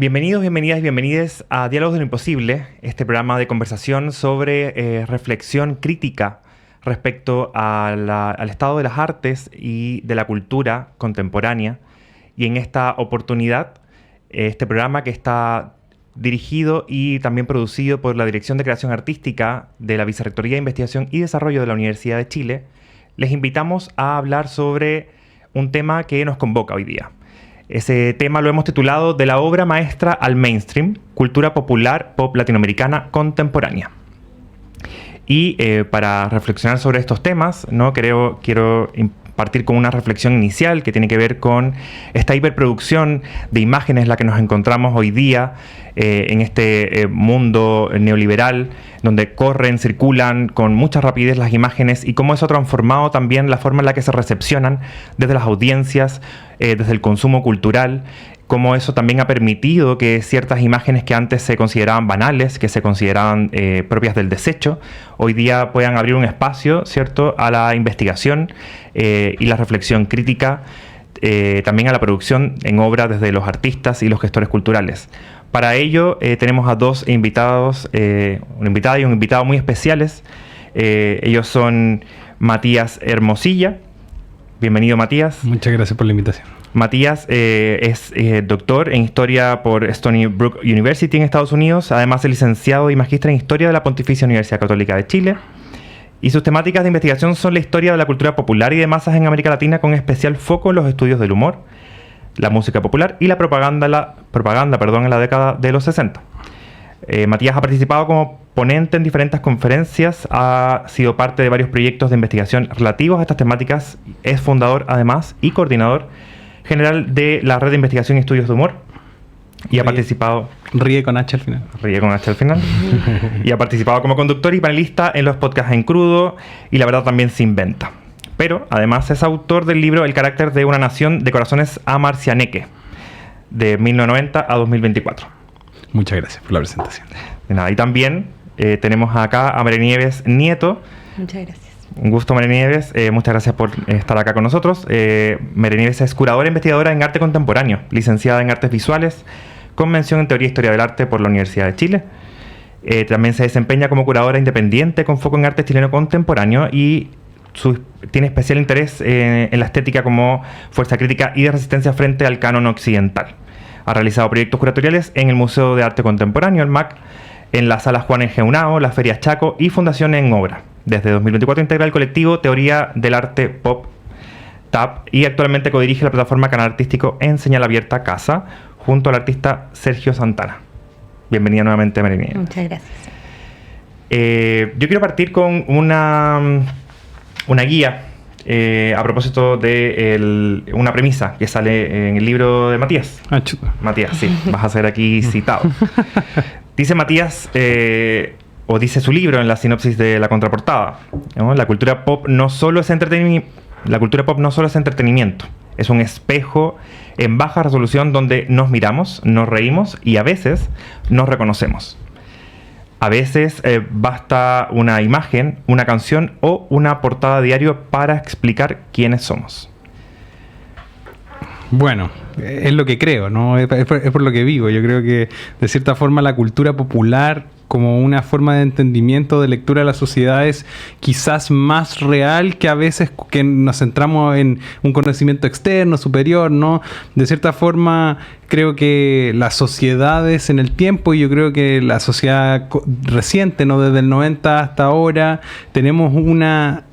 Bienvenidos, bienvenidas y bienvenides a Diálogos de lo Imposible, este programa de conversación sobre reflexión crítica respecto al estado de las artes y de la cultura contemporánea. Y en esta oportunidad, este programa que está dirigido y también producido por la Dirección de Creación Artística de la Vicerrectoría de Investigación y Desarrollo de la Universidad de Chile, les invitamos a hablar sobre un tema que nos convoca hoy día. Ese tema lo hemos titulado De la obra maestra al mainstream, cultura popular pop latinoamericana contemporánea. Y para reflexionar sobre estos temas, ¿no? quiero partir con una reflexión inicial que tiene que ver con esta hiperproducción de imágenes en la que nos encontramos hoy día en este mundo neoliberal, donde corren, circulan con mucha rapidez las imágenes y cómo eso ha transformado también la forma en la que se recepcionan desde las audiencias, desde el consumo cultural, cómo eso también ha permitido que ciertas imágenes que antes se consideraban banales, que se consideraban propias del desecho, hoy día puedan abrir un espacio, ¿cierto?, a la investigación y la reflexión crítica, también a la producción en obra desde los artistas y los gestores culturales. Para ello tenemos a dos invitados, una invitada y un invitado muy especiales. Ellos son Matías Hermosilla. Bienvenido, Matías. Muchas gracias por la invitación. Matías es doctor en Historia por Stony Brook University en Estados Unidos. Además es licenciado y magíster en Historia de la Pontificia Universidad Católica de Chile. Y sus temáticas de investigación son la historia de la cultura popular y de masas en América Latina, con especial foco en los estudios del humor, la música popular y la propaganda en la década de los 60. Matías ha participado como ponente en diferentes conferencias, ha sido parte de varios proyectos de investigación relativos a estas temáticas, es fundador además y coordinador general de la Red de Investigación y Estudios de Humor y ha participado... Ríe con H al final. Ríe con H al final. Y ha participado como conductor y panelista en los podcasts En Crudo y La Verdad También Se Inventa. Pero además es autor del libro El carácter de una nación de corazones amarcianeque, de 1990 a 2024. Muchas gracias por la presentación. De nada. Y también tenemos acá a María Nieves Nieto. Muchas gracias. Un gusto, María Nieves. Muchas gracias por estar acá con nosotros. María Nieves es curadora e investigadora en arte contemporáneo, licenciada en artes visuales, con mención en teoría e historia del arte por la Universidad de Chile. También se desempeña como curadora independiente con foco en arte chileno contemporáneo y tiene especial interés en la estética como fuerza crítica y de resistencia frente al canon occidental. Ha realizado proyectos curatoriales en el Museo de Arte Contemporáneo, el MAC, en la Sala Juan Engeunao, la Feria Chaco y Fundación en Obra. Desde 2024 integra el colectivo Teoría del Arte Pop TAP y actualmente codirige la plataforma Canal Artístico en Señal Abierta Casa junto al artista Sergio Santana. Bienvenida nuevamente, María Nieves. Muchas gracias. Yo quiero partir con una guía a propósito de una premisa que sale en el libro de Matías. Chuta. Matías, sí, vas a ser aquí citado. Dice Matías, o dice su libro en la sinopsis de la contraportada, ¿no? La cultura pop no solo es entretenimiento, es un espejo en baja resolución donde nos miramos, nos reímos y a veces nos reconocemos. A veces basta una imagen, una canción o una portada diario para explicar quiénes somos. Bueno, es lo que creo, ¿no? Es por lo que vivo. Yo creo que, de cierta forma, la cultura popular, como una forma de entendimiento, de lectura de las sociedades, quizás más real que a veces que nos centramos en un conocimiento externo, superior, ¿no? De cierta forma, creo que las sociedades en el tiempo, y yo creo que la sociedad reciente, ¿no? Desde el 90 hasta ahora, tenemos una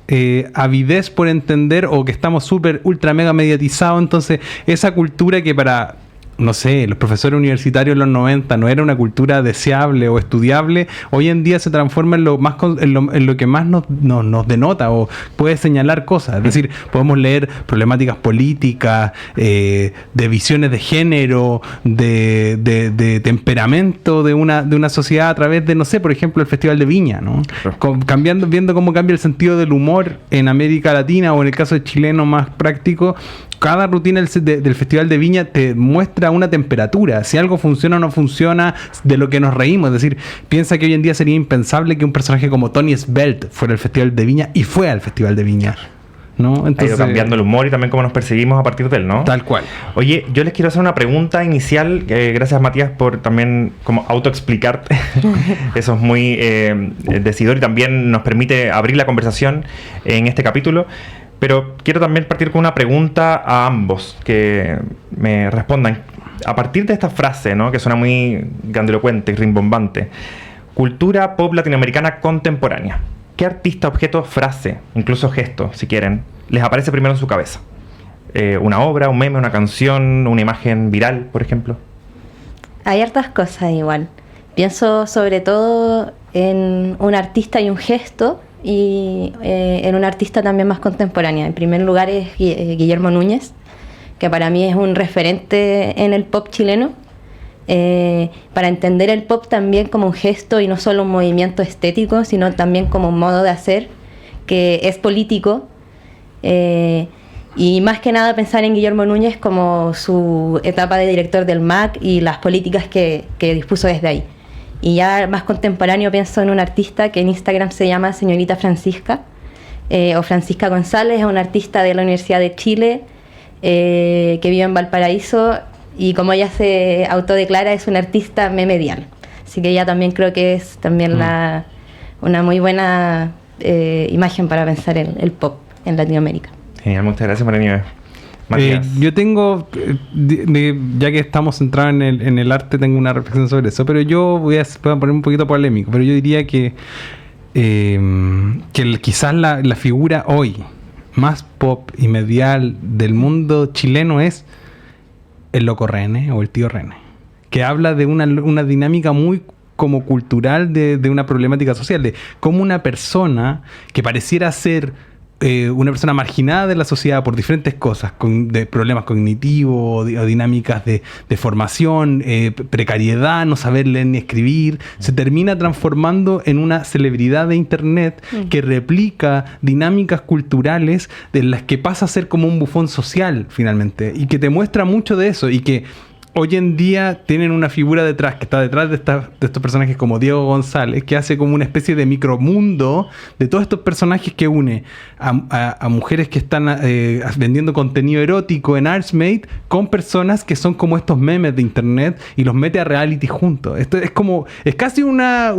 avidez por entender, o que estamos súper, ultra, mega mediatizados. Entonces, esa cultura que para, no sé, los profesores universitarios en los 90 no era una cultura deseable o estudiable, hoy en día se transforma en lo que más nos denota o puede señalar cosas. Es decir, podemos leer problemáticas políticas, de visiones de género, de temperamento de una sociedad a través de, no sé, por ejemplo, el Festival de Viña, ¿no? Viendo cómo cambia el sentido del humor en América Latina, o en el caso de chileno más práctico. Cada rutina del Festival de Viña te muestra una temperatura, si algo funciona o no funciona, de lo que nos reímos. Es decir, piensa que hoy en día sería impensable que un personaje como Tony Svelte fuera al Festival de Viña, y fue al Festival de Viña. ¿no? Ha ido cambiando el humor y también cómo nos percibimos a partir de él, ¿no? Tal cual. Oye, yo les quiero hacer una pregunta inicial. Gracias, Matías, por también como autoexplicarte. Eso es muy decidor y también nos permite abrir la conversación en este capítulo. Pero quiero también partir con una pregunta a ambos, que me respondan. A partir de esta frase, ¿no?, que suena muy grandilocuente y rimbombante, cultura pop latinoamericana contemporánea, ¿qué artista, objeto, frase, incluso gesto, si quieren, les aparece primero en su cabeza? ¿Una obra, un meme, una canción, una imagen viral, por ejemplo? Hay hartas cosas igual. Pienso sobre todo en un artista y un gesto, y en una artista también más contemporánea. En primer lugar es Guillermo Núñez, que para mí es un referente en el pop chileno, para entender el pop también como un gesto y no solo un movimiento estético, sino también como un modo de hacer que es político, y más que nada pensar en Guillermo Núñez como su etapa de director del MAC y las políticas que dispuso desde ahí. Y ya más contemporáneo pienso en un artista que en Instagram se llama Señorita Francisca, o Francisca González, es una artista de la Universidad de Chile, que vive en Valparaíso, y como ella se autodeclara, es una artista memedial. Así que ella también creo que es también una muy buena imagen para pensar el pop en Latinoamérica. Genial, muchas gracias, María Nieves. Yo tengo, ya que estamos centrados en el arte, tengo una reflexión sobre eso, pero yo voy a poner un poquito polémico, pero yo diría que quizás la figura hoy más pop y medial del mundo chileno es el Loco René o el Tío René, que habla de una dinámica muy como cultural de una problemática social, de cómo una persona que pareciera ser una persona marginada de la sociedad por diferentes cosas, de problemas cognitivos o dinámicas de formación, precariedad, no saber leer ni escribir, se termina transformando en una celebridad de internet que replica dinámicas culturales de las que pasa a ser como un bufón social finalmente, y que te muestra mucho de eso, y que hoy en día tienen una figura detrás, que está detrás de estos personajes como Diego González, que hace como una especie de micromundo de todos estos personajes, que une a mujeres que están vendiendo contenido erótico en Artsmate con personas que son como estos memes de internet, y los mete a reality juntos. Esto es casi una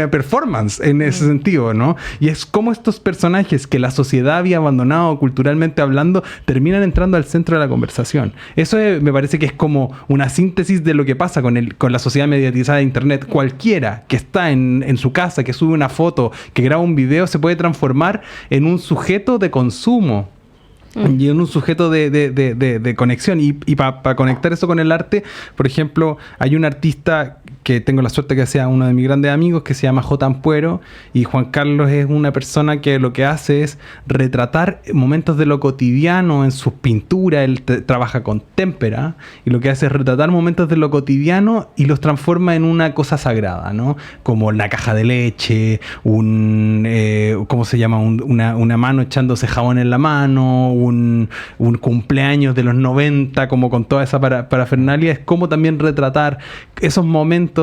performance en ese sentido, ¿no? Y es como estos personajes que la sociedad había abandonado culturalmente hablando, terminan entrando al centro de la conversación. Eso me parece que es como una síntesis de lo que pasa con la sociedad mediatizada de internet. Cualquiera que está en su casa, que sube una foto, que graba un video, se puede transformar en un sujeto de consumo y en un sujeto de conexión. Y para conectar eso con el arte, por ejemplo, hay un artista que tengo la suerte que sea uno de mis grandes amigos, que se llama J. Ampuero, y Juan Carlos es una persona que lo que hace es retratar momentos de lo cotidiano en sus pinturas. Él trabaja con témpera, y lo que hace es retratar momentos de lo cotidiano y los transforma en una cosa sagrada, ¿no? Como la caja de leche, ¿cómo se llama? Una mano echándose jabón en la mano, un cumpleaños de los 90, como con toda esa parafernalia. Es como también retratar esos momentos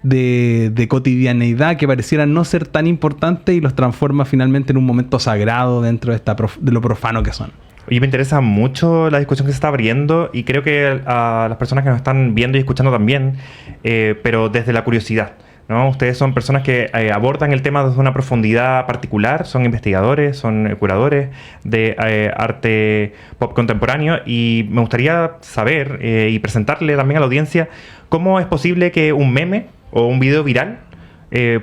de cotidianeidad que parecieran no ser tan importantes, y los transforma finalmente en un momento sagrado dentro de lo profano que son. Oye, me interesa mucho la discusión que se está abriendo, y creo que a las personas que nos están viendo y escuchando también, pero desde la curiosidad, ¿no? Ustedes son personas que abordan el tema desde una profundidad particular, son investigadores, son curadores de arte pop contemporáneo, y me gustaría saber y presentarle también a la audiencia cómo es posible que un meme o un video viral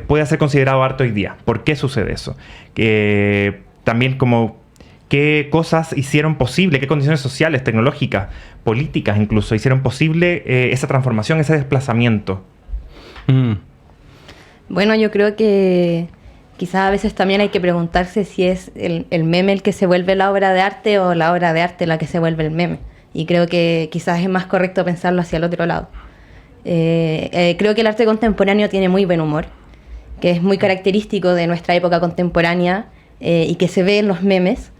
pueda ser considerado arte hoy día. ¿Por qué sucede eso? También como qué cosas hicieron posible, qué condiciones sociales, tecnológicas, políticas incluso, hicieron posible esa transformación, ese desplazamiento. Bueno, yo creo que quizás a veces también hay que preguntarse si es el meme el que se vuelve la obra de arte, o la obra de arte la que se vuelve el meme. Y creo que quizás es más correcto pensarlo hacia el otro lado. Creo que el arte contemporáneo tiene muy buen humor, que es muy característico de nuestra época contemporánea, y que se ve en los memes.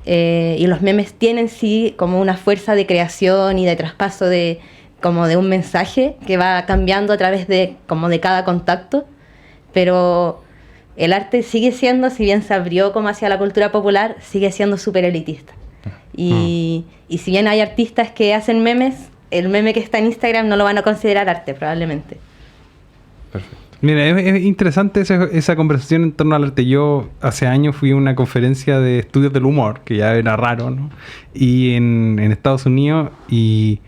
Y los memes tienen sí como una fuerza de creación y de traspaso como de un mensaje que va cambiando a través de cada contacto. Pero el arte sigue siendo, si bien se abrió como hacia la cultura popular, sigue siendo súper elitista. Y si bien hay artistas que hacen memes, el meme que está en Instagram no lo van a considerar arte, probablemente. Perfecto. Mira, es interesante esa conversación en torno al arte. Yo hace años fui a una conferencia de estudios del humor, que ya era raro, ¿no? Y en Estados Unidos, y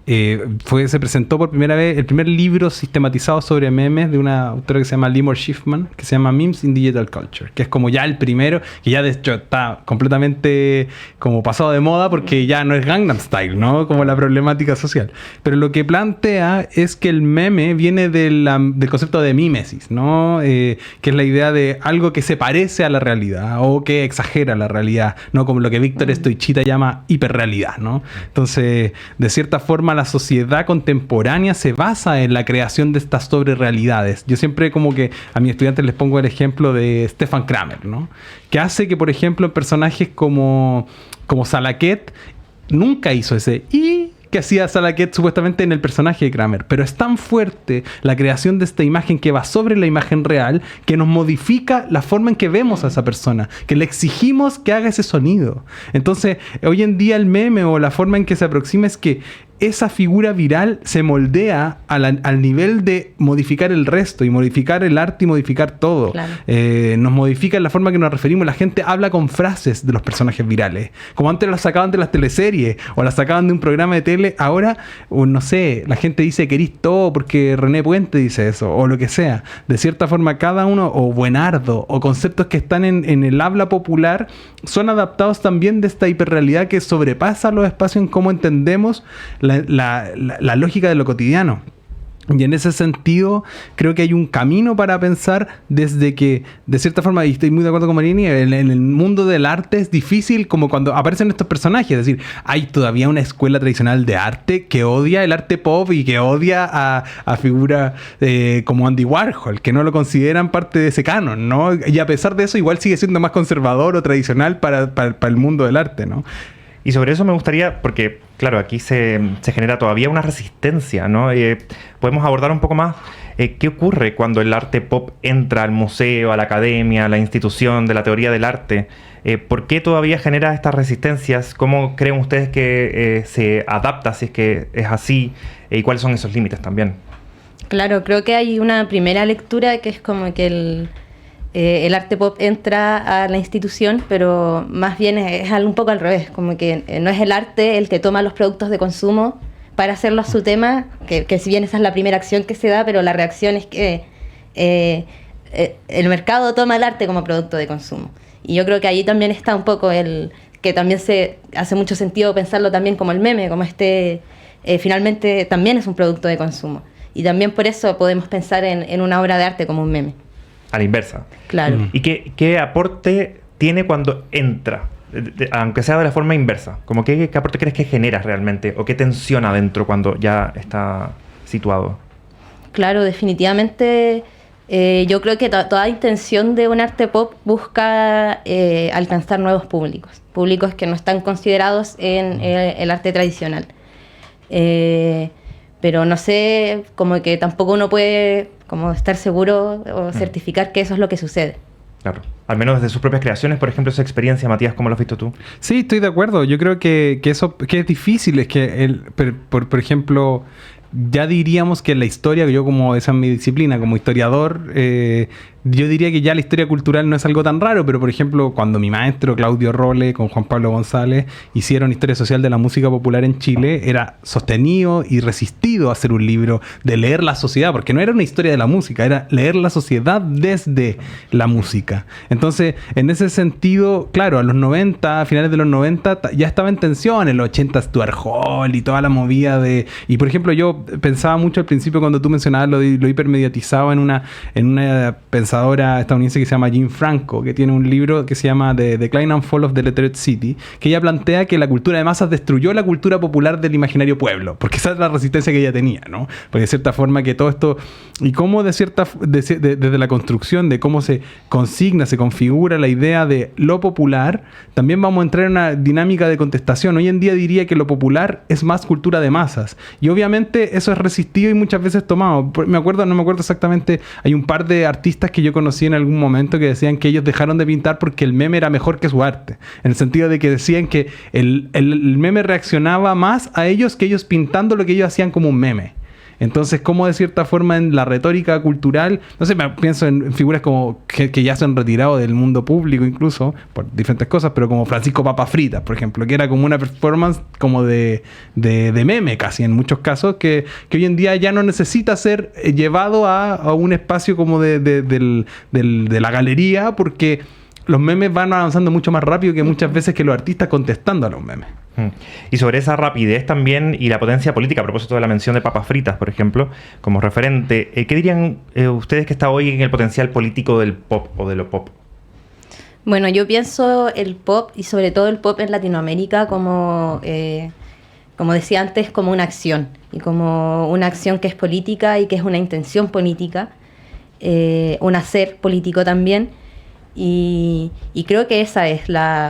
se presentó por primera vez el primer libro sistematizado sobre memes de una autora que se llama Limor Schiffman, que se llama Memes in Digital Culture, que es como ya el primero, que ya de hecho está completamente como pasado de moda porque ya no es Gangnam Style, ¿no? Como la problemática social. Pero lo que plantea es que el meme viene del concepto de mímesis, ¿no? Que es la idea de algo que se parece a la realidad o que exagera la realidad, ¿no? Como lo que Víctor Stoichita llama hiperrealidad, ¿no? Entonces, de cierta forma, la sociedad contemporánea se basa en la creación de estas sobrerealidades. Yo siempre como que a mis estudiantes les pongo el ejemplo de Stefan Kramer, ¿no? Que hace que, por ejemplo, en personajes como Salaquet nunca hizo ese que hacía Salaquet supuestamente en el personaje de Kramer, pero es tan fuerte la creación de esta imagen que va sobre la imagen real que nos modifica la forma en que vemos a esa persona, que le exigimos que haga ese sonido. Entonces, hoy en día el meme o la forma en que se aproxima es que esa figura viral se moldea al nivel de modificar el resto y modificar el arte y modificar todo. Claro. Nos modifica la forma que nos referimos. La gente habla con frases de los personajes virales. Como antes las sacaban de las teleseries o las sacaban de un programa de tele, ahora, no sé, la gente dice querís todo porque René Puente dice eso o lo que sea. De cierta forma, cada uno, o buenardo, o conceptos que están en el habla popular, son adaptados también de esta hiperrealidad que sobrepasa los espacios en cómo entendemos la lógica de lo cotidiano. Y en ese sentido, creo que hay un camino para pensar desde que, de cierta forma, y estoy muy de acuerdo con Marini, en el mundo del arte es difícil como cuando aparecen estos personajes. Es decir, hay todavía una escuela tradicional de arte que odia el arte pop y que odia a figuras como Andy Warhol, que no lo consideran parte de ese canon, ¿no? Y a pesar de eso, igual sigue siendo más conservador o tradicional para el mundo del arte, ¿no? Y sobre eso me gustaría, porque claro, aquí se genera todavía una resistencia, ¿no? Podemos abordar un poco más qué ocurre cuando el arte pop entra al museo, a la academia, a la institución de la teoría del arte. ¿Por qué todavía genera estas resistencias? ¿Cómo creen ustedes que se adapta, si es que es así? ¿Y cuáles son esos límites también? Claro, creo que hay una primera lectura que es como que el arte pop entra a la institución, pero más bien es un poco al revés, como que no es el arte el que toma los productos de consumo para hacerlo su tema, que si bien esa es la primera acción que se da, pero la reacción es que el mercado toma el arte como producto de consumo. Y yo creo que ahí también está un poco que también se hace mucho sentido pensarlo también como el meme, como finalmente también es un producto de consumo. Y también por eso podemos pensar en una obra de arte como un meme. A la inversa. Claro. ¿Y qué aporte tiene cuando entra? Aunque sea de la forma inversa. Como ¿qué aporte crees que genera realmente? ¿O qué tensiona adentro cuando ya está situado? Claro, definitivamente yo creo que toda intención de un arte pop busca alcanzar nuevos públicos. Públicos que no están considerados en el arte tradicional. Pero no sé, como que tampoco uno puede como estar seguro o certificar que eso es lo que sucede. Claro. Al menos desde sus propias creaciones, por ejemplo, esa experiencia, Matías, ¿cómo lo has visto tú? Sí, estoy de acuerdo. Yo creo que eso que es difícil. Es que, por ejemplo, ya diríamos que la historia, yo como esa es mi disciplina, como historiador, yo diría que ya la historia cultural no es algo tan raro, pero por ejemplo, cuando mi maestro Claudio Rolle con Juan Pablo González hicieron Historia Social de la Música Popular en Chile, era sostenido y resistido a hacer un libro de leer la sociedad, porque no era una historia de la música, era leer la sociedad desde la música. Entonces, en ese sentido, claro, a los 90, a finales de los 90, ya estaba en tensión, en los 80 Stuart Hall y toda la movida de... Y por ejemplo, yo pensaba mucho al principio cuando tú mencionabas lo hipermediatizado en una pensadora estadounidense que se llama Jean Franco, que tiene un libro que se llama The Decline and Fall of the Lettered City, que ella plantea que la cultura de masas destruyó la cultura popular del imaginario pueblo, porque esa es la resistencia que ella tenía, ¿no? Porque de cierta forma que todo esto, y cómo desde la construcción de cómo se consigna, se configura la idea de lo popular, también vamos a entrar en una dinámica de contestación. Hoy en día diría que lo popular es más cultura de masas, y obviamente eso es resistido y muchas veces tomado. No me acuerdo exactamente, hay un par de artistas que yo conocí en algún momento que decían que ellos dejaron de pintar porque el meme era mejor que su arte. En el sentido de que decían que el meme reaccionaba más a ellos que ellos pintando lo que ellos hacían como un meme. Entonces, como de cierta forma en la retórica cultural, no sé, pienso en figuras como que ya se han retirado del mundo público incluso, por diferentes cosas, pero como Francisco Papas Fritas, por ejemplo, que era como una performance como de meme casi en muchos casos, que hoy en día ya no necesita ser llevado a un espacio como de la galería, porque los memes van avanzando mucho más rápido que muchas veces que los artistas contestando a los memes. Y sobre esa rapidez también y la potencia política, a propósito de la mención de Papas Fritas, por ejemplo, como referente, ¿qué dirían ustedes que está hoy en el potencial político del pop o de lo pop? Bueno, yo pienso el pop y sobre todo el pop en Latinoamérica como decía antes, como una acción. Y como una acción que es política y que es una intención política, un hacer político también. Y creo que esa es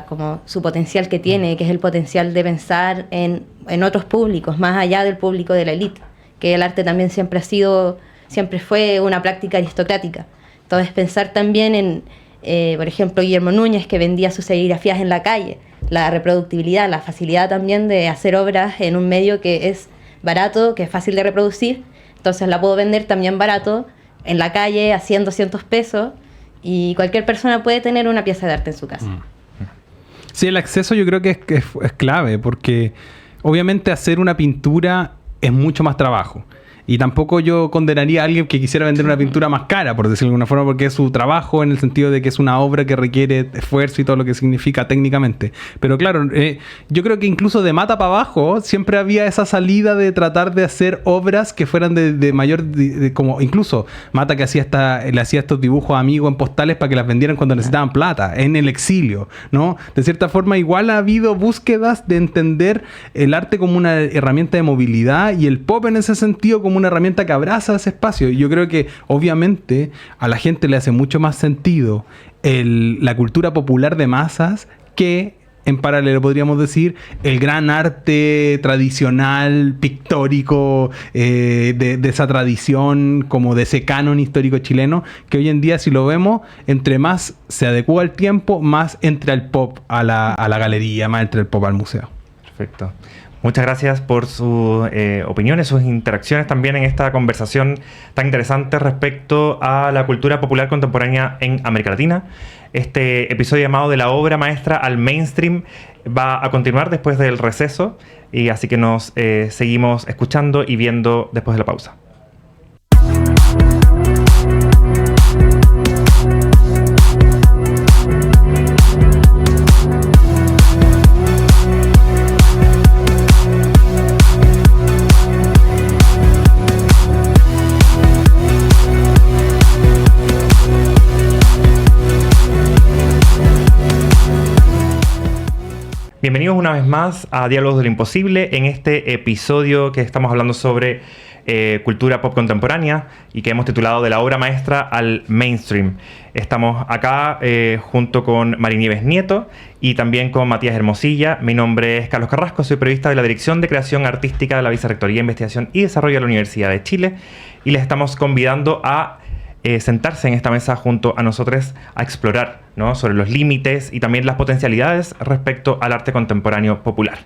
como su potencial que tiene, que es el potencial de pensar en otros públicos, más allá del público de la élite, que el arte también siempre fue una práctica aristocrática. Entonces pensar también en, por ejemplo, Guillermo Núñez, que vendía sus serigrafías en la calle, la reproductibilidad, la facilidad también de hacer obras en un medio que es barato, que es fácil de reproducir, entonces la puedo vender también barato, en la calle, a 100, 200 pesos, y cualquier persona puede tener una pieza de arte en su casa. Sí, el acceso yo creo que es clave, porque obviamente hacer una pintura es mucho más trabajo. Y tampoco yo condenaría a alguien que quisiera vender una pintura más cara, por decirlo de alguna forma, porque es su trabajo, en el sentido de que es una obra que requiere esfuerzo y todo lo que significa técnicamente. Pero claro, yo creo que incluso de Mata para abajo siempre había esa salida de tratar de hacer obras que fueran de mayor... como incluso Mata que le hacía estos dibujos a amigos en postales para que las vendieran cuando necesitaban plata, en el exilio, ¿no? De cierta forma igual ha habido búsquedas de entender el arte como una herramienta de movilidad y el pop en ese sentido como una herramienta que abraza ese espacio. Y yo creo que obviamente a la gente le hace mucho más sentido la cultura popular de masas que, en paralelo podríamos decir, el gran arte tradicional, pictórico, de esa tradición, como de ese canon histórico chileno, que hoy en día, si lo vemos, entre más se adecua al tiempo, más entra el pop a la galería, más entra el pop al museo. Perfecto. Muchas gracias por sus opiniones, sus interacciones también en esta conversación tan interesante respecto a la cultura popular contemporánea en América Latina. Este episodio llamado De la obra maestra al mainstream va a continuar después del receso, y así que nos seguimos escuchando y viendo después de la pausa. Bienvenidos una vez más a Diálogos de lo Imposible, en este episodio que estamos hablando sobre cultura pop contemporánea y que hemos titulado De la obra maestra al mainstream. Estamos acá junto con Mari Nieves Nieto y también con Matías Hermosilla. Mi nombre es Carlos Carrasco, soy periodista de la Dirección de Creación Artística de la Vicerrectoría de Investigación y Desarrollo de la Universidad de Chile, y les estamos convidando a sentarse en esta mesa junto a nosotros a explorar, ¿no?, sobre los límites y también las potencialidades respecto al arte contemporáneo popular.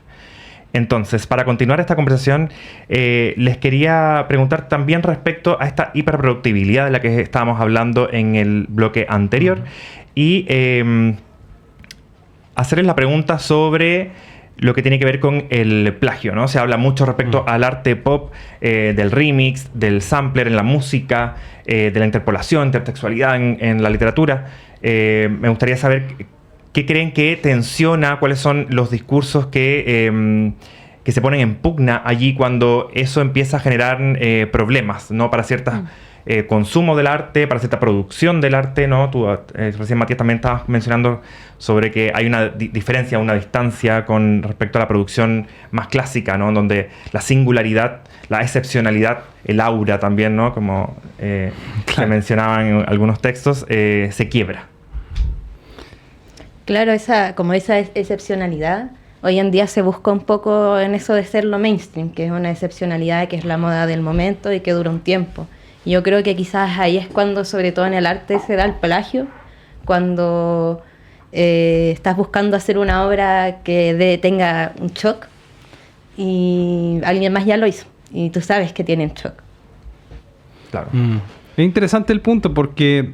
Entonces, para continuar esta conversación, les quería preguntar también respecto a esta hiperproductibilidad de la que estábamos hablando en el bloque anterior, y hacerles la pregunta sobre lo que tiene que ver con el plagio, ¿no? Se habla mucho respecto al arte pop, del remix, del sampler en la música, de la interpolación, intertextualidad en la literatura. Me gustaría saber qué creen que tensiona, cuáles son los discursos que se ponen en pugna allí cuando eso empieza a generar problemas, ¿no?, para ciertas consumo del arte, para cierta producción del arte, ¿no? Tú recién, Matías, también estabas mencionando sobre que hay una diferencia, una distancia con respecto a la producción más clásica, ¿no?, donde la singularidad, la excepcionalidad, el aura también, ¿no?, como se mencionaban en algunos textos, se quiebra. Claro, esa excepcionalidad hoy en día se busca un poco en eso de ser lo mainstream, que es una excepcionalidad que es la moda del momento y que dura un tiempo. Y yo creo que quizás ahí es cuando, sobre todo en el arte, se da el plagio, cuando estás buscando hacer una obra que tenga un shock y alguien más ya lo hizo y tú sabes que tiene un shock. Claro. Es interesante el punto porque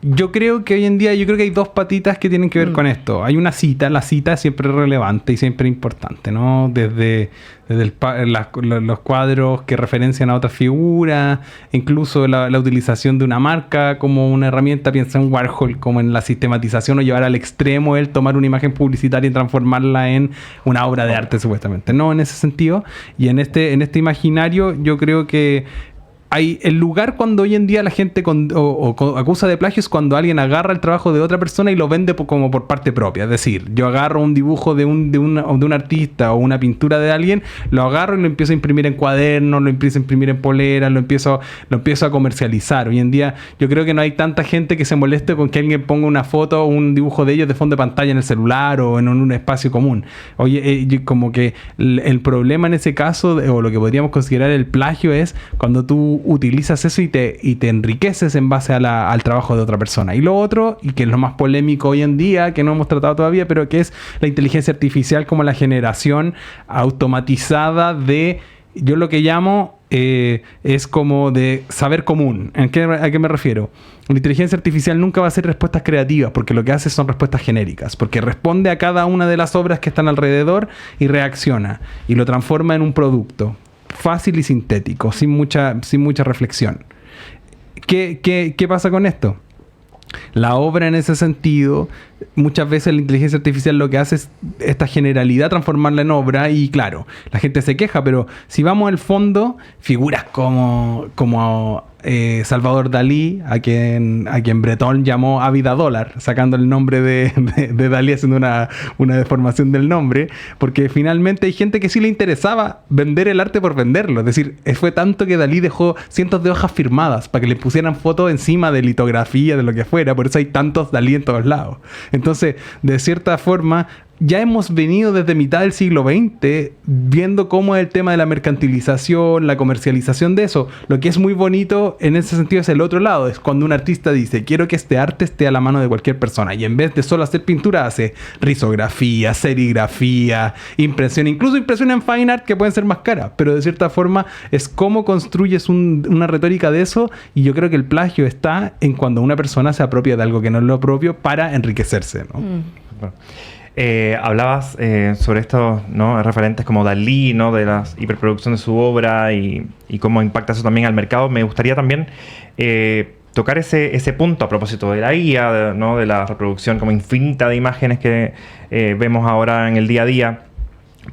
yo creo que hoy en día hay dos patitas que tienen que ver con esto. Hay una cita, la cita es siempre relevante y siempre importante, ¿no? Desde los cuadros que referencian a otras figuras, incluso la utilización de una marca como una herramienta, piensa en Warhol, como en la sistematización o llevar al extremo el tomar una imagen publicitaria y transformarla en una obra de arte supuestamente. No, en ese sentido. Y en este imaginario yo creo que hay el lugar cuando hoy en día la gente acusa de plagio es cuando alguien agarra el trabajo de otra persona y lo vende como por parte propia. Es decir, yo agarro un dibujo de un artista o una pintura de alguien, lo agarro y lo empiezo a imprimir en cuadernos, lo empiezo a imprimir en poleras, lo empiezo a comercializar. Hoy en día yo creo que no hay tanta gente que se moleste con que alguien ponga una foto o un dibujo de ellos de fondo de pantalla en el celular o en un espacio común. Oye, como que el problema en ese caso, o lo que podríamos considerar el plagio, es cuando tú utilizas eso y te enriqueces en base al trabajo de otra persona. Y lo otro, y que es lo más polémico hoy en día, que no hemos tratado todavía, pero que es la inteligencia artificial como la generación automatizada de, yo lo que llamo, es como de saber común. ¿A qué me refiero? La inteligencia artificial nunca va a hacer respuestas creativas, porque lo que hace son respuestas genéricas, porque responde a cada una de las obras que están alrededor y reacciona, y lo transforma en un producto fácil y sintético, sin mucha reflexión. ¿Qué pasa con esto? La obra en ese sentido, muchas veces la inteligencia artificial lo que hace es esta generalidad transformarla en obra y claro, la gente se queja, pero si vamos al fondo, figuras como Salvador Dalí, a quien Breton llamó Ávida Dólar, sacando el nombre de Dalí, haciendo una deformación del nombre, porque finalmente hay gente que sí le interesaba vender el arte por venderlo. Es decir, fue tanto que Dalí dejó cientos de hojas firmadas para que le pusieran fotos encima de litografía, de lo que fuera. Por eso hay tantos Dalí en todos lados. Entonces, de cierta forma, ya hemos venido desde mitad del siglo XX viendo cómo es el tema de la mercantilización, la comercialización de eso. Lo que es muy bonito en ese sentido es el otro lado. Es cuando un artista dice, quiero que este arte esté a la mano de cualquier persona. Y en vez de solo hacer pintura, hace risografía, serigrafía, impresión. Incluso impresión en fine art que pueden ser más caras. Pero de cierta forma es cómo construyes una retórica de eso. Y yo creo que el plagio está en cuando una persona se apropia de algo que no es lo propio para enriquecerse, ¿no? Bueno. Hablabas sobre estos, ¿no?, referentes como Dalí, ¿no?, de la hiperproducción de su obra y cómo impacta eso también al mercado. Me gustaría también tocar ese punto a propósito de la IA, ¿no?, de la reproducción como infinita de imágenes que vemos ahora en el día a día.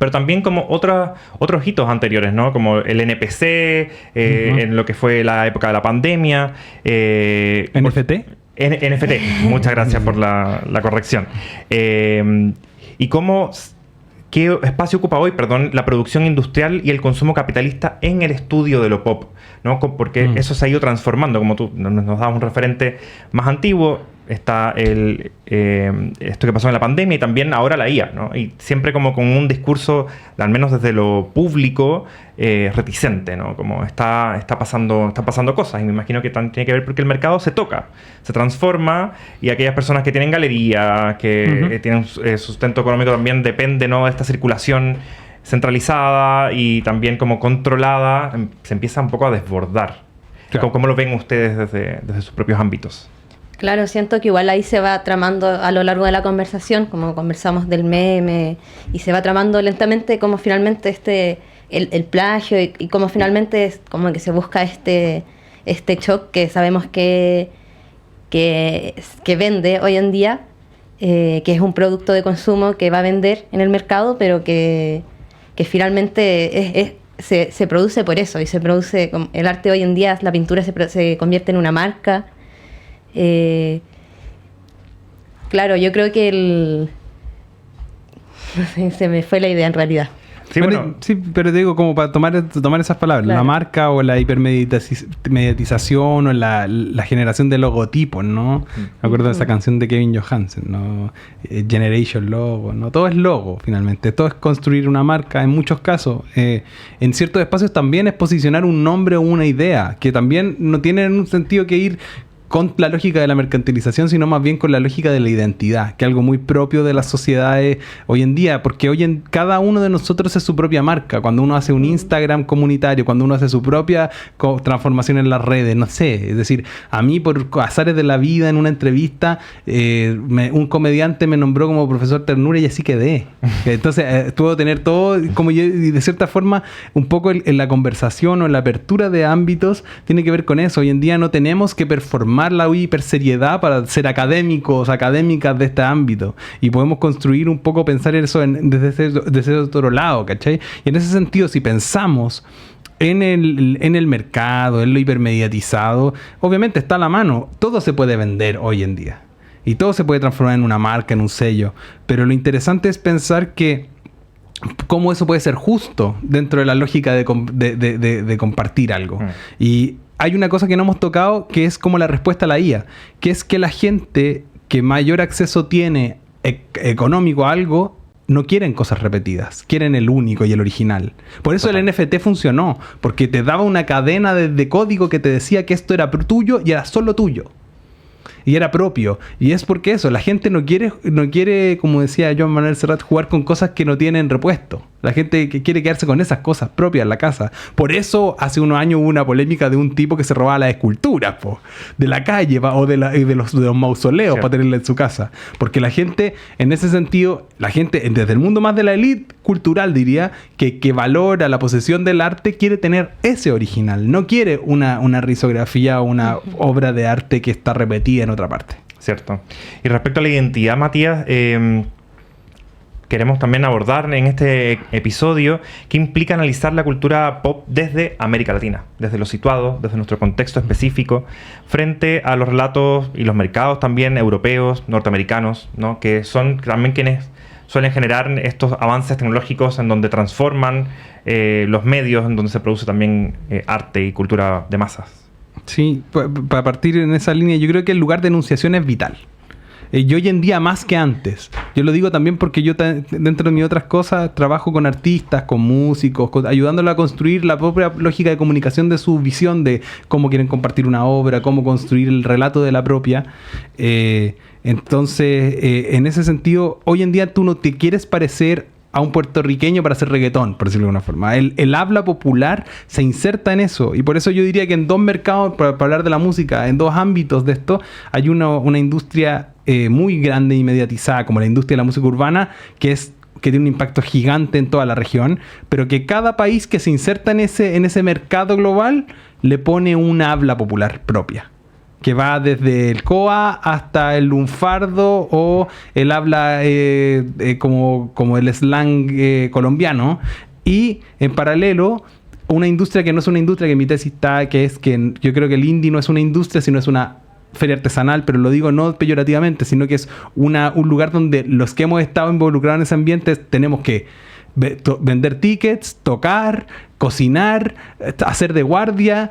Pero también como otros hitos anteriores, ¿no? Como el NPC, en lo que fue la época de la pandemia. ¿NFT? NFT, muchas gracias por la corrección. Y qué espacio ocupa hoy, la producción industrial y el consumo capitalista en el estudio de lo pop, ¿no? Porque eso se ha ido transformando, como tú nos das un referente más antiguo. Está esto que pasó en la pandemia y también ahora la IA, ¿no? Y siempre como con un discurso, al menos desde lo público, reticente, ¿no? Como está pasando cosas, y me imagino que tiene que ver porque el mercado se toca, se transforma, y aquellas personas que tienen galerías, que tienen sustento económico también depende, ¿no?, de esta circulación centralizada y también como controlada, se empieza un poco a desbordar. Claro. ¿Cómo lo ven ustedes desde sus propios ámbitos? Claro, siento que igual ahí se va tramando a lo largo de la conversación, como conversamos del meme, y se va tramando lentamente como finalmente el plagio y como finalmente es como que se busca este shock que sabemos que vende hoy en día, que es un producto de consumo que va a vender en el mercado, pero que finalmente se produce por eso, y se produce, el arte hoy en día, la pintura se convierte en una marca. Claro, yo creo que no sé, se me fue la idea en realidad. Sí, bueno. Sí, pero te digo, como para tomar esas palabras, Claro. la marca o la hipermediatización o la generación de logotipos, ¿no? Me acuerdo de esa canción de Kevin Johansen, ¿no? Generation Logo, ¿no? Todo es logo, finalmente. Todo es construir una marca, en muchos casos. En ciertos espacios también es posicionar un nombre o una idea, que también no tiene un sentido que ir con la lógica de la mercantilización, sino más bien con la lógica de la identidad, que es algo muy propio de las sociedades hoy en día, porque cada uno de nosotros es su propia marca. Cuando uno hace un Instagram comunitario, cuando uno hace su propia transformación en las redes, no sé, es decir, a mí por azares de la vida en una entrevista, un comediante me nombró como profesor ternura y así quedé. Entonces, puedo tener todo, como yo, y de cierta forma, un poco en la conversación o en la apertura de ámbitos, tiene que ver con eso. Hoy en día no tenemos que performar la hiperseriedad para ser académicos, académicas de este ámbito. Y podemos construir un poco, pensar eso desde otro lado, ¿cachai? Y en ese sentido, si pensamos en el mercado, en lo hipermediatizado, obviamente está a la mano. Todo se puede vender hoy en día. Y todo se puede transformar en una marca, en un sello. Pero lo interesante es pensar que cómo eso puede ser justo dentro de la lógica de compartir algo. Y hay una cosa que no hemos tocado, que es como la respuesta a la IA, que es que la gente que mayor acceso tiene económico a algo, no quieren cosas repetidas, quieren el único y el original. Por eso el NFT funcionó, porque te daba una cadena de código que te decía que esto era tuyo y era solo tuyo. Y era propio. Y es porque eso, la gente no quiere, como decía Joan Manuel Serrat, jugar con cosas que no tienen repuesto. La gente que quiere quedarse con esas cosas propias en la casa. Por eso hace unos años hubo una polémica de un tipo que se robaba las esculturas de la calle o de los mausoleos, sí, para tenerla en su casa. Porque la gente, en ese sentido, la gente desde el mundo más de la élite cultural, diría, que valora la posesión del arte, quiere tener ese original. No quiere una risografía o una obra de arte que está repetida en otra parte. Cierto. Y respecto a la identidad, Matías, queremos también abordar en este episodio qué implica analizar la cultura pop desde América Latina, desde lo situado, desde nuestro contexto específico, frente a los relatos y los mercados también europeos, norteamericanos, ¿no? Que son también quienes suelen generar estos avances tecnológicos en donde transforman los medios, en donde se produce también arte y cultura de masas. Sí, para partir en esa línea, yo creo que el lugar de enunciación es vital. Y hoy en día más que antes. Yo lo digo también porque yo dentro de mis otras cosas trabajo con artistas, con músicos, ayudándolos a construir la propia lógica de comunicación de su visión de cómo quieren compartir una obra, cómo construir el relato de la propia. Entonces, en ese sentido, hoy en día tú no te quieres parecer a un puertorriqueño para hacer reggaetón, por decirlo de alguna forma. El habla popular se inserta en eso. Y por eso yo diría que en dos mercados, para hablar de la música, en dos ámbitos de esto, hay una industria muy grande y mediatizada, como la industria de la música urbana, que tiene un impacto gigante en toda la región, pero que cada país que se inserta en ese mercado global le pone una habla popular propia, que va desde el coa hasta el lunfardo o el habla como el slang colombiano. Y en paralelo, una industria que no es una industria, que mi tesis está, que es que yo creo que el indie no es una industria, sino es una feria artesanal, pero lo digo no peyorativamente, sino que es un lugar donde los que hemos estado involucrados en ese ambiente tenemos que vender tickets, tocar, cocinar, hacer de guardia,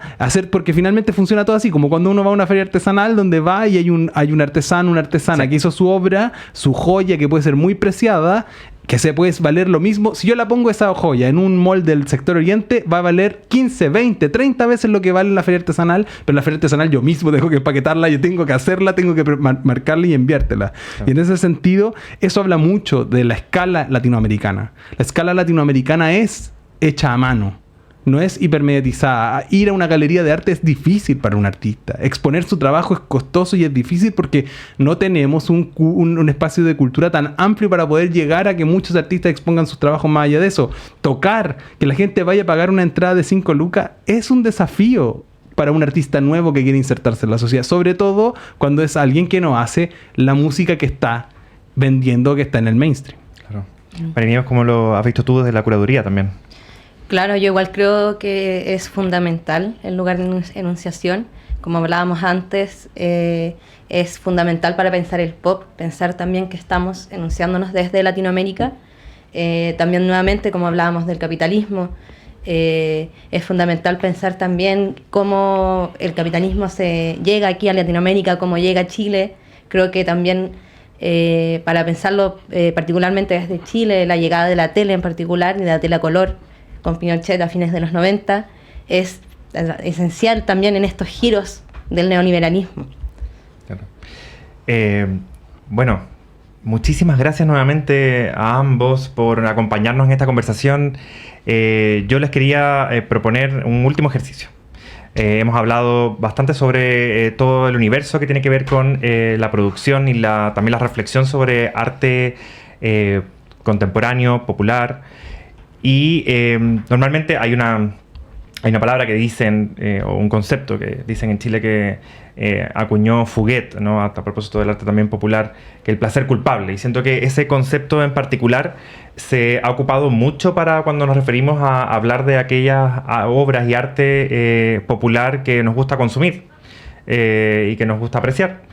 porque finalmente funciona todo así, como cuando uno va a una feria artesanal donde va y hay un artesano, una artesana, sí, que hizo su obra, su joya, que puede ser muy preciada, que se puede valer lo mismo. Si yo la pongo esa joya en un mall del sector oriente, va a valer 15, 20, 30 veces lo que vale en la feria artesanal, pero en la feria artesanal yo mismo tengo que empaquetarla, yo tengo que hacerla, tengo que marcarla y enviártela. Claro. Y en ese sentido, eso habla mucho de la escala latinoamericana. La escala latinoamericana es hecha a mano. No es hipermediatizada. Ir a una galería de arte es difícil para un artista. Exponer su trabajo es costoso y es difícil porque no tenemos un espacio de cultura tan amplio para poder llegar a que muchos artistas expongan sus trabajos más allá de eso. Tocar, que la gente vaya a pagar una entrada de 5 lucas, es un desafío para un artista nuevo que quiere insertarse en la sociedad. Sobre todo cuando es alguien que no hace la música que está vendiendo, que está en el mainstream. Claro. Marinías, ¿cómo lo has visto tú desde la curaduría también? Claro, yo igual creo que es fundamental el lugar de enunciación. Como hablábamos antes, es fundamental para pensar el pop, pensar también que estamos enunciándonos desde Latinoamérica. También nuevamente, como hablábamos del capitalismo, es fundamental pensar también cómo el capitalismo se llega aquí a Latinoamérica, cómo llega a Chile. Creo que también para pensarlo particularmente desde Chile, la llegada de la tele en particular, y de la tele a color con Pinochet a fines de los 90, es esencial también en estos giros del neoliberalismo. Claro. Bueno, muchísimas gracias nuevamente a ambos por acompañarnos en esta conversación. Yo les quería proponer un último ejercicio. Hemos hablado bastante sobre todo el universo que tiene que ver con la producción y también la reflexión sobre arte contemporáneo, popular. Y normalmente hay una palabra que dicen, o un concepto que dicen en Chile que acuñó Fuguet, ¿no? A propósito del arte también popular, que el placer culpable. Y siento que ese concepto en particular se ha ocupado mucho para cuando nos referimos a hablar de aquellas obras y arte popular que nos gusta consumir y que nos gusta apreciar.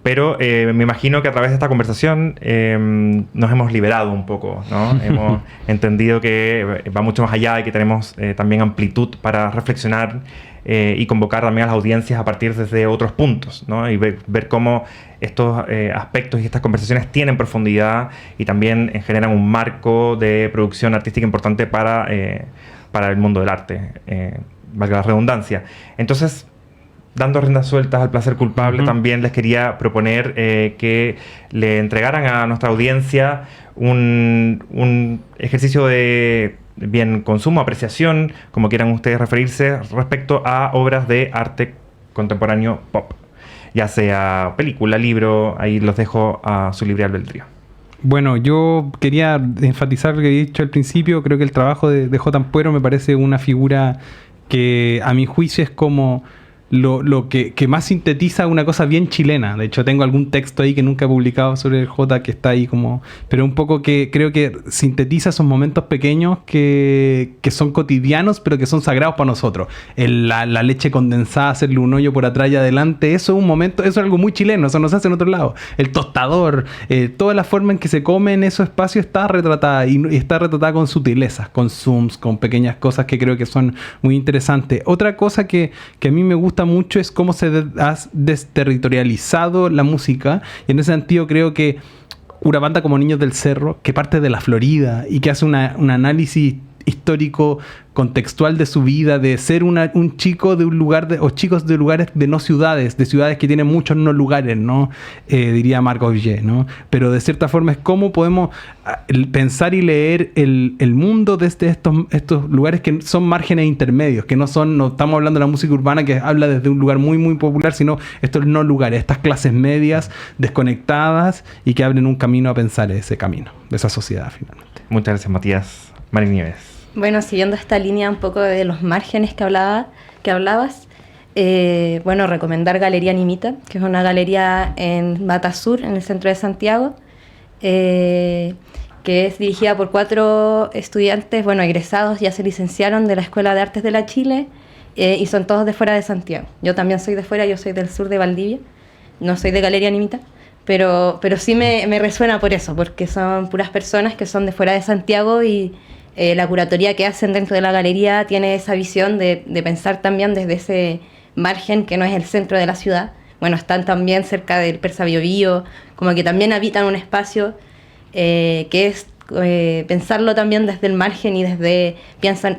Pero me imagino que a través de esta conversación nos hemos liberado un poco, ¿no? Hemos entendido que va mucho más allá y que tenemos también amplitud para reflexionar y convocar también a las audiencias a partir desde otros puntos, ¿no? Y ver cómo estos aspectos y estas conversaciones tienen profundidad y también generan un marco de producción artística importante para el mundo del arte, valga la redundancia. Entonces, dando riendas sueltas al placer culpable, también les quería proponer que le entregaran a nuestra audiencia un ejercicio de bien consumo, apreciación, como quieran ustedes referirse, respecto a obras de arte contemporáneo pop, ya sea película, libro. Ahí los dejo a su libre albedrío. Bueno, yo quería enfatizar lo que he dicho al principio. Creo que el trabajo de J. Ampuero me parece una figura que a mi juicio es como lo que más sintetiza una cosa bien chilena. De hecho, tengo algún texto ahí que nunca he publicado sobre el J, que está ahí como... Pero un poco que creo que sintetiza esos momentos pequeños que son cotidianos, pero que son sagrados para nosotros. La leche condensada, hacerle un hoyo por atrás y adelante, eso es un momento, eso es algo muy chileno, eso no se hace en otro lado. El tostador, toda la forma en que se come en esos espacios está retratada, y está retratada con sutilezas, con zooms, con pequeñas cosas que creo que son muy interesantes. Otra cosa que a mí me gusta mucho es cómo se ha desterritorializado la música, y en ese sentido creo que una banda como Niños del Cerro, que parte de la Florida y que hace un análisis histórico contextual de su vida, de ser un chico de un lugar o chicos de lugares de no ciudades, de ciudades que tienen muchos no lugares, ¿no? Diría Marc Augé, ¿no? Pero de cierta forma es cómo podemos pensar y leer el mundo desde estos lugares que son márgenes intermedios, que no estamos hablando de la música urbana que habla desde un lugar muy muy popular, sino estos no lugares, estas clases medias desconectadas y que abren un camino a pensar ese camino, de esa sociedad finalmente. Muchas gracias, Matías. Mari Nieves. Bueno, siguiendo esta línea un poco de los márgenes que hablabas, bueno, recomendar Galería Nimita, que es una galería en Mata Sur, en el centro de Santiago, que es dirigida por 4 estudiantes, bueno, egresados, ya se licenciaron de la Escuela de Artes de la Chile, y son todos de fuera de Santiago. Yo también soy de fuera, yo soy del sur de Valdivia, no soy de Galería Nimita, pero sí me resuena por eso, porque son puras personas que son de fuera de Santiago y la curatoría que hacen dentro de la galería tiene esa visión de pensar también desde ese margen que no es el centro de la ciudad. Bueno, están también cerca del Persa Biobío, como que también habitan un espacio que es pensarlo también desde el margen y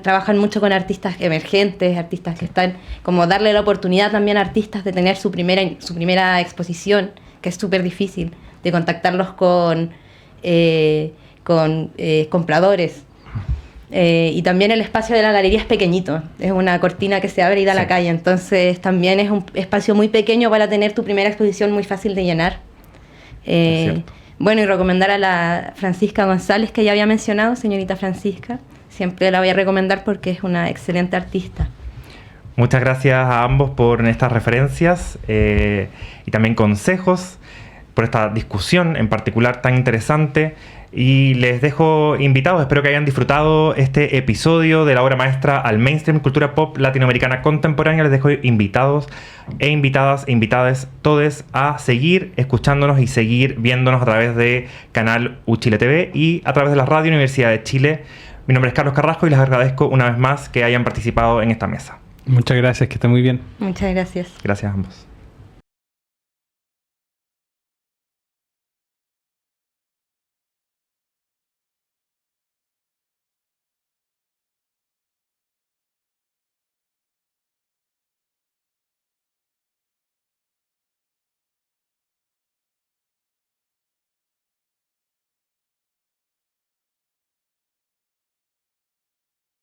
trabajan mucho con artistas emergentes, artistas que están, como darle la oportunidad también a artistas de tener su primera exposición, que es súper difícil, de contactarlos con compradores. Y también el espacio de la galería es pequeñito, es una cortina que se abre y da a la calle, entonces también es un espacio muy pequeño para tener tu primera exposición muy fácil de llenar. Bueno, y recomendar a la Francisca González, que ya había mencionado, señorita Francisca, siempre la voy a recomendar porque es una excelente artista. Muchas gracias a ambos por estas referencias y también consejos. por esta discusión en particular tan interesante. Y les dejo invitados, espero que hayan disfrutado este episodio de la obra maestra al mainstream, cultura pop latinoamericana contemporánea. Les dejo invitados e invitadas, todos a seguir escuchándonos y seguir viéndonos a través de canal Uchile TV y a través de la Radio Universidad de Chile. Mi nombre es Carlos Carrasco y les agradezco una vez más que hayan participado en esta mesa. Muchas gracias, que estén muy bien. Muchas gracias. Gracias a ambos.